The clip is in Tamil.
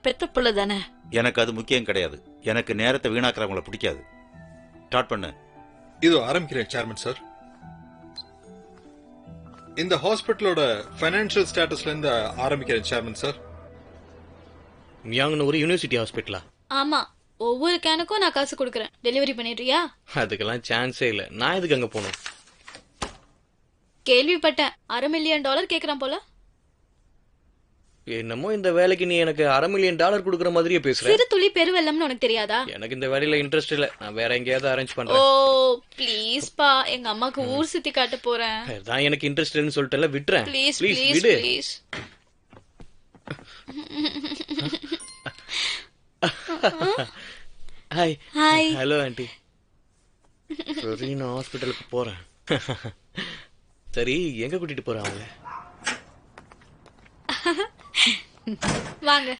பெத்த பிள்ளை தானே. எனக்கு அது முக்கியம் கிடையாது. எனக்கு நேரத்தை வீணாக்குறவங்கள பிடிக்காது. ஸ்டார்ட் பண்ணு. இதோ ஆரம்பிக்கிறேன் சேர்மன் சார். இந்த ஹாஸ்பிட்டலோட ஃபைனான்சியல் ஸ்டேட்டஸ்ல இருந்து ஆரம்பிக்கிறேன் சேர்மன் சார். மியாங்னு ஒரு யூனிவர்சிட்டி ஹாஸ்பிட்டலா? ஆமா, ஒவ்வொரு கேனுக்கும் நான் காசு கொடுக்கறேன். டெலிவரி பண்ணிடுறியா? அதுக்கெல்லாம் சான்ஸே இல்ல. நான் எதுக்கு அங்க போகணும்? கேள்விப்பட்டேன், $500,000 கேக்குறான் போல. என்னமோ இந்த வேலைக்கு நீ எனக்கு $500,000 கொடுக்குற மாதிரியே பேசுற. சிறு துளி பெருவெல்லம்னு உனக்கு தெரியாதா? எனக்கு இந்த வேலையில இன்ட்ரெஸ்ட் இல்ல. நான் வேற எங்கேயாவது அரேஞ்ச் ஓ பண்றேன். ப்ளீஸ் பா, எங்க அம்மாக்கு ஊர் சுத்தி காட்ட போறேன். அதான் எனக்கு இன்ட்ரெஸ்ட் இல்லைன்னு சொல்லிட்டேன்ல, விட்டுறேன். ப்ளீஸ் ப்ளீஸ் ப்ளீஸ் விடு. Please. Hi. Hi. Hello aunty. சரி, நான் ஹாஸ்பிட்டலுக்கு போறேன். சரி, எங்க கூட்டிட்டு போறேன் அவங்கள? வாங்க.